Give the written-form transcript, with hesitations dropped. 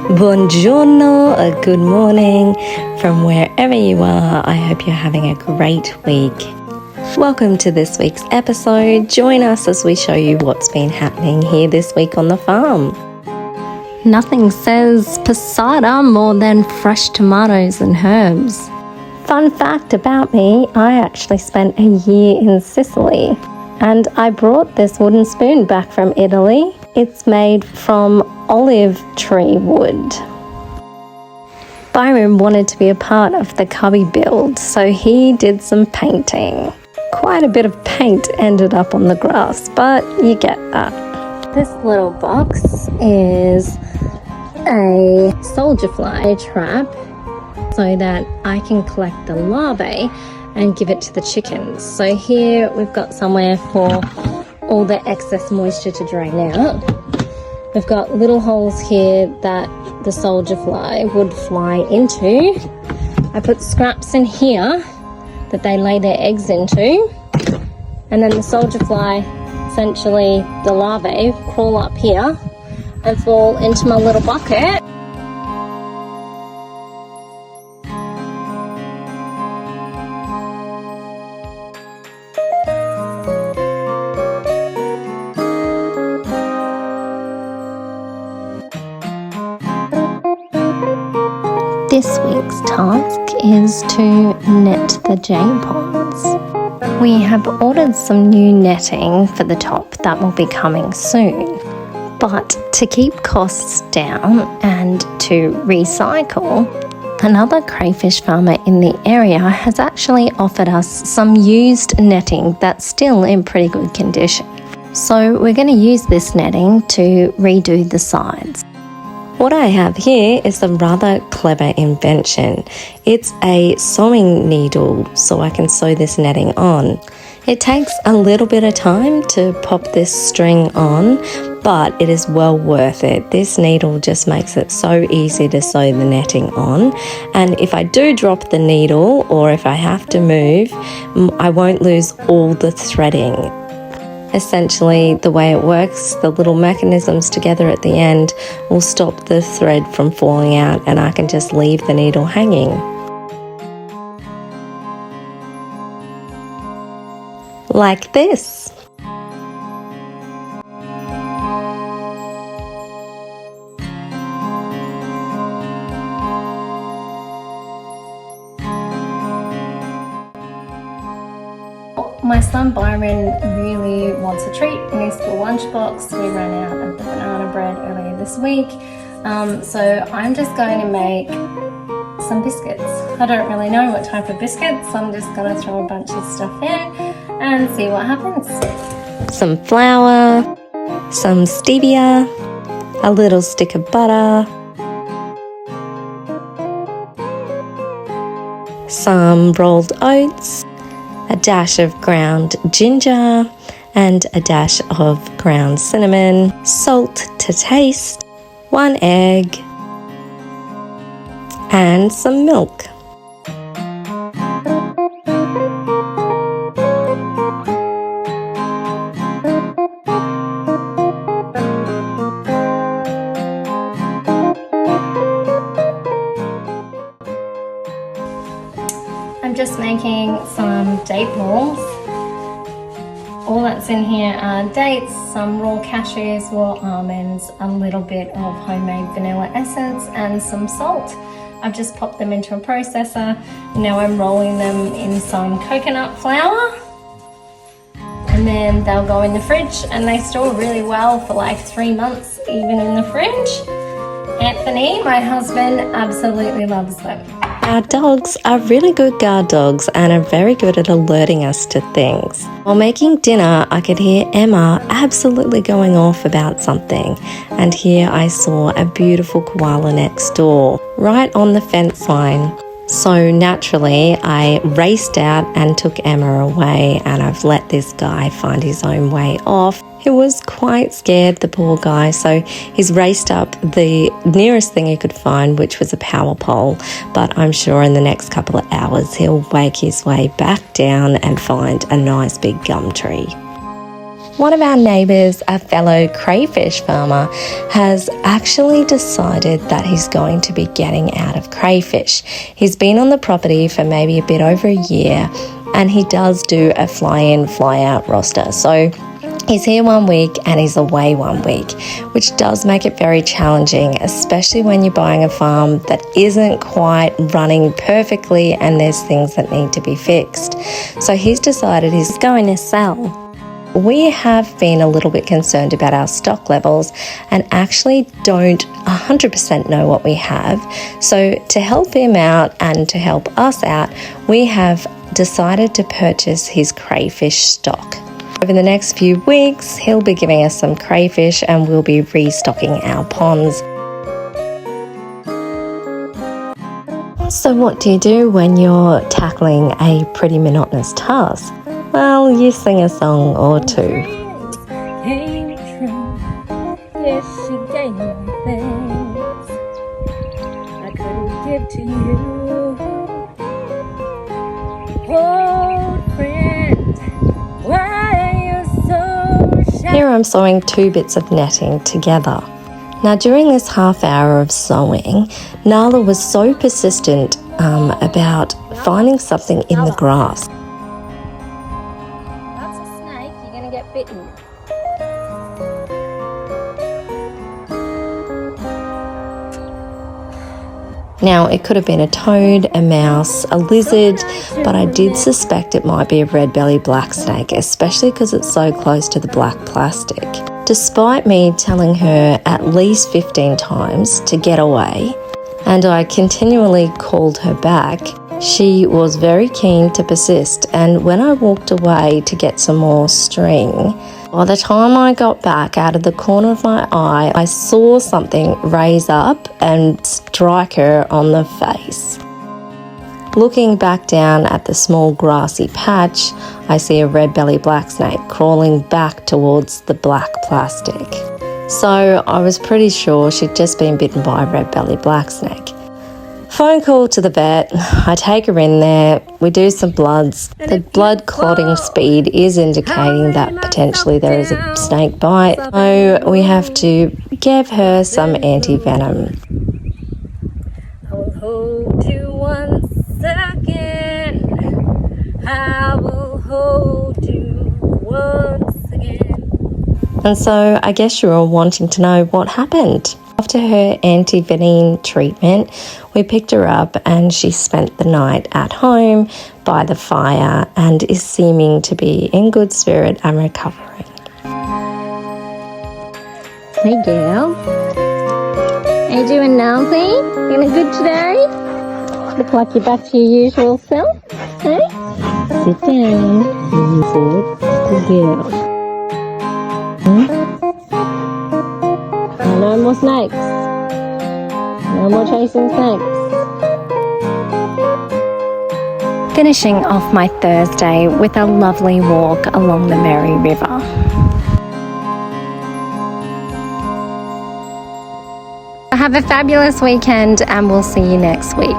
Buongiorno, a good morning from wherever you are. I hope you're having a great week. Welcome to this week's episode. Join us as we show you what's been happening here this week on the farm. Nothing says passata more than fresh tomatoes and herbs. Fun fact about me, I actually spent a year in Sicily and I brought this wooden spoon back from Italy. It's made from olive tree wood. Byron wanted to be a part of the cubby build, so he did some painting. Quite a bit of paint ended up on the grass, but you get that. This little box is a soldier fly trap so that I can collect the larvae and give it to the chickens. So here we've got somewhere for all the excess moisture to drain out. We've got little holes here that the soldier fly would fly into. I put scraps in here that they lay their eggs into, and then the soldier fly, essentially the larvae, crawl up here and fall into my little bucket. This week's task is to net the jade ponds. We have ordered some new netting for the top that will be coming soon. But to keep costs down and to recycle, another crayfish farmer in the area has actually offered us some used netting that's still in pretty good condition. So we're going to use this netting to redo the sides. What I have here is a rather clever invention. It's a sewing needle, so I can sew this netting on. It takes a little bit of time to pop this string on, but it is well worth it. This needle just makes it so easy to sew the netting on. And if I do drop the needle, or if I have to move, I won't lose all the threading. Essentially, the way it works, the little mechanisms together at the end will stop the thread from falling out, and I can just leave the needle hanging. Like this. My son Byron really wants a treat in his school lunchbox. We ran out of the banana bread earlier this week, so I'm just going to make some biscuits. I don't really know what type of biscuits, so I'm just going to throw a bunch of stuff in and see what happens. Some flour, some stevia, a little stick of butter, some rolled oats, a dash of ground ginger, and a dash of ground cinnamon, salt to taste, 1 egg, and some milk. I'm just making some date balls. All that's in here are dates, some raw cashews, raw almonds, a little bit of homemade vanilla essence, and some salt. I've just popped them into a processor. Now I'm rolling them in some coconut flour, and then they'll go in the fridge, and they store really well for like 3 months even in the fridge. Anthony, my husband, absolutely loves them. Our dogs are really good guard dogs and are very good at alerting us to things. While making dinner, I could hear Emma absolutely going off about something, and here I saw a beautiful koala next door, right on the fence line. So naturally, I raced out and took Emma away, and I've let this guy find his own way off. He was quite scared, the poor guy, so he's raced up the nearest thing he could find, which was a power pole, but I'm sure in the next couple of hours he'll wake his way back down and find a nice big gum tree. One of our neighbours, a fellow crayfish farmer, has actually decided that he's going to be getting out of crayfish. He's been on the property for maybe a bit over a year, and he does do a fly-in, fly-out roster. So he's here 1 week and he's away 1 week, which does make it very challenging, especially when you're buying a farm that isn't quite running perfectly and there's things that need to be fixed. So he's decided he's going to sell. We have been a little bit concerned about our stock levels and actually don't 100% know what we have. So to help him out and to help us out, we have decided to purchase his crayfish stock. Over the next few weeks, he'll be giving us some crayfish and we'll be restocking our ponds. So what do you do when you're tackling a pretty monotonous task? Well, you sing a song or two. Yes, she gave me things I couldn't give to you. Old friend, why are you so shy? Here I'm sewing 2 bits of netting together. Now during this half hour of sewing, Nala was so persistent about finding something in the grass. That's a snake, you're going to get bitten. Now, it could have been a toad, a mouse, a lizard, but I did suspect it might be a red-bellied black snake, especially because it's so close to the black plastic. Despite me telling her at least 15 times to get away, and I continually called her back, she was very keen to persist, and when I walked away to get some more string, by the time I got back out of the corner of my eye, I saw something raise up and strike her on the face. Looking back down at the small grassy patch, I see a red-bellied black snake crawling back towards the black plastic. So I was pretty sure she'd just been bitten by a red-bellied black snake. Phone call to the vet, I take her in there, we do some bloods. The blood clotting speed is indicating that potentially there is a snake bite, so we have to give her some anti-venom. I will hold you 1 second. I will hold you once again. And so I guess you're all wanting to know what happened. After her anti-venom treatment, we picked her up and she spent the night at home by the fire and is seeming to be in good spirit and recovering. Hey girl, are you doing nosy? Feeling good today? Look like you're back to your usual self, hey? Sit down, good girl. No more snakes. No more chasing snakes. Finishing off my Thursday with a lovely walk along the Merry River. Have a fabulous weekend and we'll see you next week.